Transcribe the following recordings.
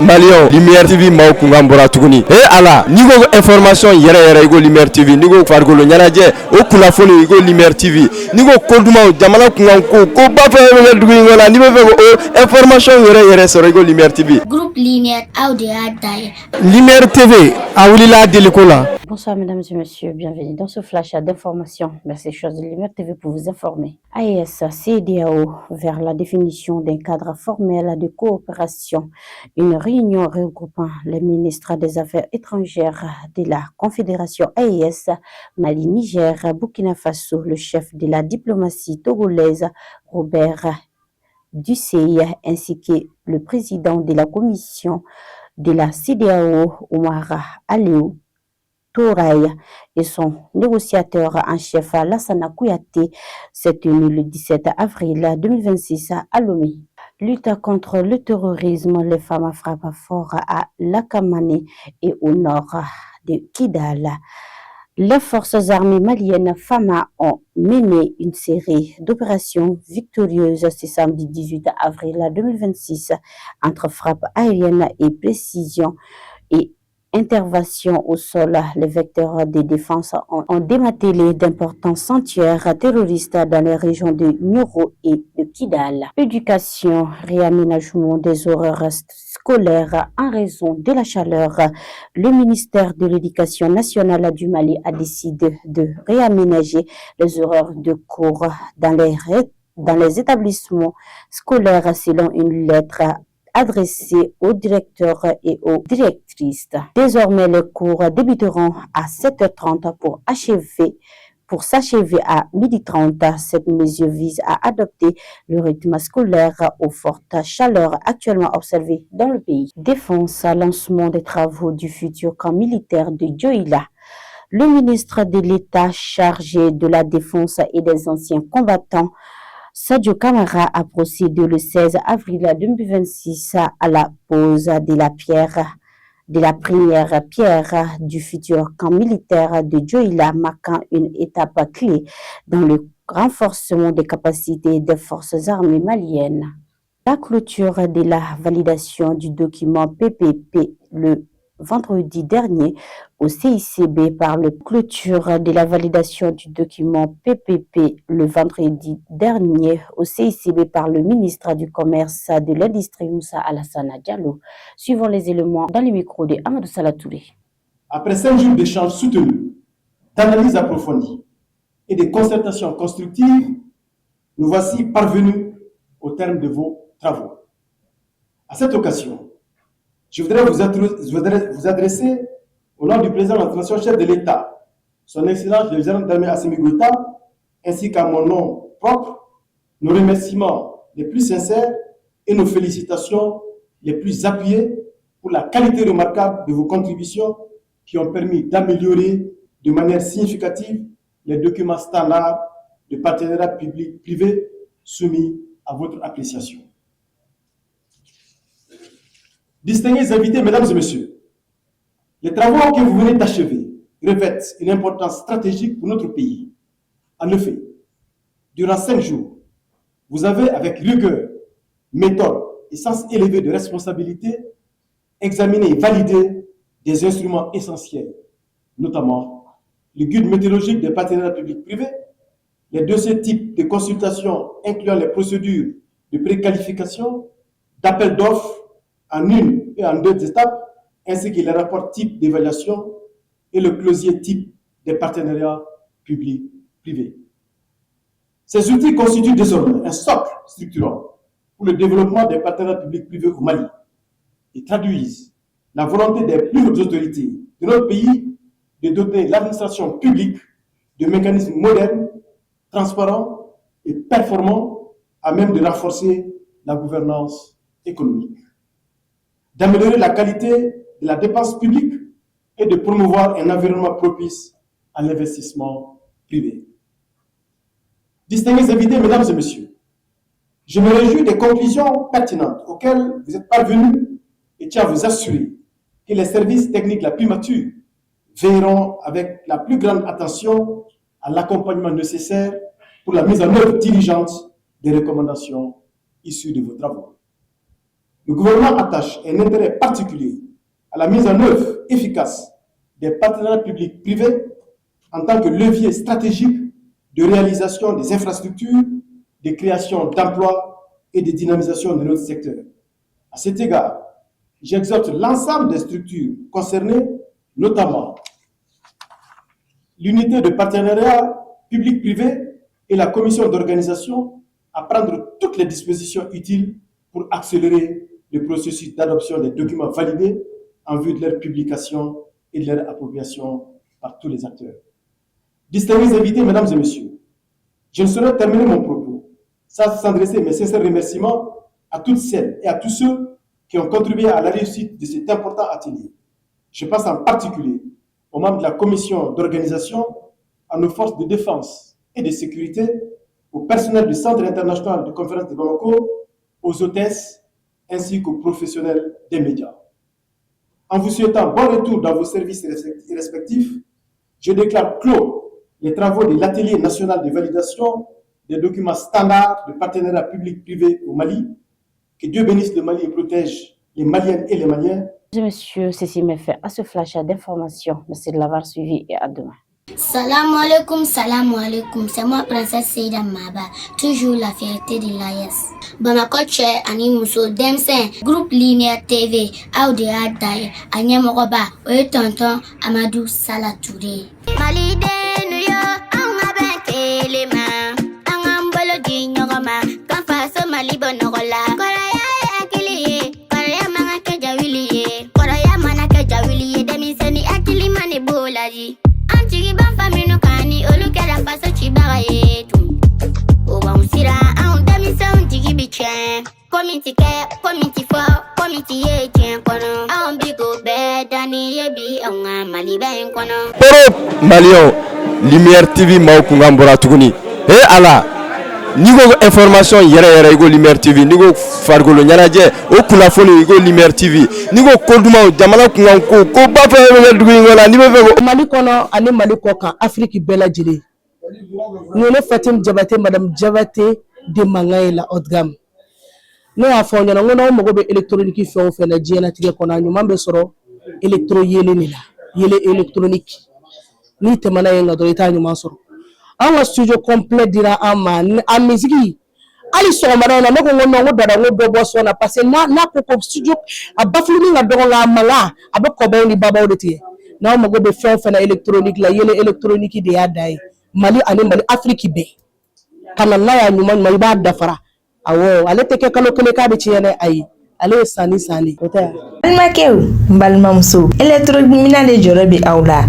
Malion Lumière TV maaw kungan bɔra tuguni ala n'i ko information yɛrɛ i ko Lumière TV n'i ko farikolo ɲɛnajɛ o kunnafoni i ko Lumière TV n'i ko ko dumanw jamana kungan ko ba fɛn bɛ kɛ dugu in kɔnɔ n'i bɛ fɛ o information yɛrɛ sɔrɔ i ko Lumière TV. Groupe Lumière aw de y'a dayɛlɛ. Lumière TV a wulila deliko la. Bonsoir mesdames et messieurs, bienvenue dans ce flash d'information. Merci choisir Lumière TV pour vous informer. AES CEDEAO vers la définition d'un cadre formel de coopération. Une réunion regroupant les ministres des Affaires étrangères de la Confédération AES, Mali, Niger, Burkina Faso, le chef de la diplomatie togolaise, Robert Dussey, ainsi que le président de la commission de la CEDEAO, Omar Aliou Touraï, et son négociateur en chef Lassana Kouyaté s'est tenu le 17 avril 2026 à Lomé. Lutte contre le terrorisme, les femmes frappent fort à Lakamane et au nord de Kidal. Les forces armées maliennes FAMA ont mené une série d'opérations victorieuses ce samedi 18 avril 2026 entre frappes aériennes et précision et intervention au sol. Les vecteurs de défense ont démantelé d'importants sanctuaires terroristes dans les régions de Nioro et de Kidal. Éducation, réaménagement des horaires scolaires en raison de la chaleur. Le ministère de l'Éducation nationale du Mali a décidé de réaménager les horaires de cours dans les établissements scolaires selon une lettre adressée aux directeurs et aux directrices. Désormais, les cours débuteront à 7h30 pour s'achever à 12h30. Cette mesure vise à adopter le rythme scolaire aux fortes chaleurs actuellement observées dans le pays. Défense, lancement des travaux du futur camp militaire de Dioïla. Le ministre de l'État chargé de la défense et des anciens combattants, Sadio Kamara, a procédé le 16 avril 2026 à la pose de la première pierre du futur camp militaire de Dioïla, marquant une étape clé dans le renforcement des capacités des forces armées maliennes. La clôture de la validation du document PPP le vendredi dernier au CICB par le clôture de la validation du document PPP le vendredi dernier au CICB par le ministre du Commerce, de l'Industrie Moussa Alassane Diallo. Suivons les éléments dans les micros de Amadou Salatouré. Après 5 jours d'échanges soutenus, d'analyses approfondies et de concertations constructives, nous voici parvenus au terme de vos travaux. À cette occasion, je voudrais vous adresser, au nom du président de la Nation, chef de l'État, son Excellence le général d'armée Assimi Goïta, ainsi qu'à mon nom propre, nos remerciements les plus sincères et nos félicitations les plus appuyées pour la qualité remarquable de vos contributions qui ont permis d'améliorer de manière significative les documents standards de partenariat public-privé soumis à votre appréciation. Distingués invités, mesdames et messieurs, les travaux que vous venez d'achever revêtent une importance stratégique pour notre pays. En effet, durant 5 jours, vous avez, avec rigueur, méthode et sens élevé de responsabilité, examiné et validé des instruments essentiels, notamment le guide météorologique des partenariats publics-privés, les dossiers types de consultation incluant les procédures de préqualification, d'appel d'offres en 1 et en 2 étapes, ainsi que les rapports types d'évaluation et le closier type des partenariats publics-privés. Ces outils constituent désormais un socle structurant pour le développement des partenariats publics-privés au Mali et traduisent la volonté des plus hautes autorités de notre pays de doter l'administration publique de mécanismes modernes, transparents et performants à même de renforcer la gouvernance économique, d'améliorer la qualité de la dépense publique et de promouvoir un environnement propice à l'investissement privé. Distingués invités, mesdames et messieurs, je me réjouis des conclusions pertinentes auxquelles vous êtes parvenus et tiens à vous assurer que les services techniques la plus matures veilleront avec la plus grande attention à l'accompagnement nécessaire pour la mise en œuvre diligente des recommandations issues de vos travaux. Le gouvernement attache un intérêt particulier à la mise en œuvre efficace des partenariats publics-privés en tant que levier stratégique de réalisation des infrastructures, de création d'emplois et de dynamisation de notre secteur. À cet égard, j'exhorte l'ensemble des structures concernées, notamment l'unité de partenariat public-privé et la commission d'organisation, à prendre toutes les dispositions utiles pour accélérer le processus d'adoption des documents validés en vue de leur publication et de leur appropriation par tous les acteurs. Distingués invités, mesdames et messieurs, je ne saurais terminer mon propos sans adresser mes sincères remerciements à toutes celles et à tous ceux qui ont contribué à la réussite de cet important atelier. Je pense en particulier aux membres de la commission d'organisation, à nos forces de défense et de sécurité, au personnel du Centre international de conférence de Bamako, aux hôtesses ainsi qu'aux professionnels des médias. En vous souhaitant bon retour dans vos services respectifs, je déclare clos les travaux de l'atelier national de validation des documents standards de partenariat public-privé au Mali. Que Dieu bénisse le Mali et protège les Maliennes et les Maliens. Monsieur, ceci me fait à ce flash d'information. Merci de l'avoir suivi et à demain. Salam alaikum, c'est moi Princesse Seida Maba, toujours la fierté de l'AES. Bamako Che Ani Muso Demsen, groupe Linéaire TV, Audi Adaye, Agnam Roba, Oye Tonton Amadou Salatouré. Malide Nuyo, Anga Bente Lema, Angam Bolo Dignogama, Kanfaso Malibo Norola, Koraya Akili, Koraya Manaka Jawili, Koraya Manaka Jawili, Demiseni Akili Mani Bolaji. Antigi ban famino kani olu kera faso chibaga yetu Oba unsira an demisa untigi bichen Komiti fo, komiti ye chen kono An bigo be dani yebi an mali ben kono Europe Malion Lumière TV maukungambura tuguni ala nigo information yere igo Lumière TV nigo fargolo nyanaje o kulafoni igo Lumière TV nigo koduma jamana kunganko ko bafa dugu ngola ni be Mali kono ani Mali koka Afrique bela jiri Nene Fatim Diabaté Madame Diabaté de Mangaila Odgam no afonya ngona mo go be électronique fe o fe na jena tige kono nyuma be soro électro yele ni la yele électronique ni te mana yenga do ita nyuma soro awa studio complet dira ama a musique ali so mara na ko ngono dada ngo do so na parce na ko studio a bafulu nga do nga mala abako ba ni baba o tie na mo go be fe na électronique la yele électronique de ya dai Mali ani Mali Afrique be kana na ya nyuma mai ba dafara awo ale teke kalo kele ka be tiene ay ale sani kota almakew mbalmamso électronique de jorobi awla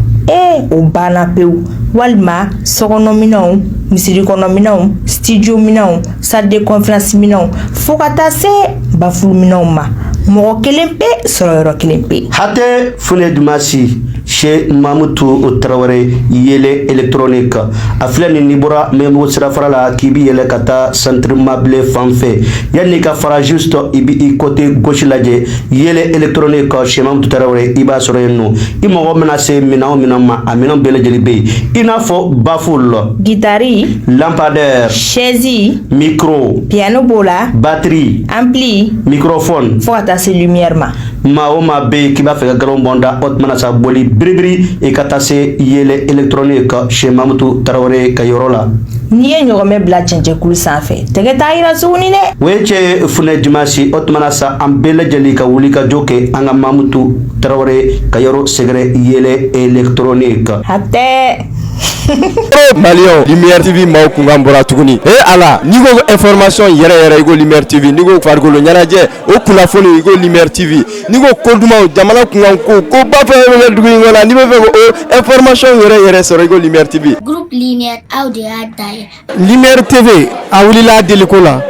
o bana pew walma sokono minaw misiri kono minaw studio minaw salle de conférence minaw fokata se baful minaw ma mo kelempe soro kelempe hate fune dumasi chez Mamoutou Traoré yele électronique aflani nibura memo sira farala kibi yele kata centre mable fanfe yani ka fara juste ibi côté gauche laje yele électronique chez Mamoutou Traoré iba soroyeno imo menacé minama amina bele jelibe inafo baful guitare lampadaire chaise micro piano bola batterie ampli microphone fota se lumière ma be kiba fe galon bonda otmana sa boli bribri e katase yele électronique chez Mamoutou Traoré Kayorola niye nyogome bla chenche kul sanfe tege taira suni ne weche fune dimasi otmana sa ambele jeli ka wuli ka joke anga Mamoutou Traoré Kayoro segre yele électronique hatte Malion Lumière TV maukungambura tuguni ala nigo information yere igo Lumière TV nigo fargolo nyanaje o kulafoni igo Lumière TV nigo koduma jamana kunganko ko bafa dugu ngola ni be o information yere soro igo Lumière TV Groupe Linéaire Audi Adaye Lumière TV awulila delikola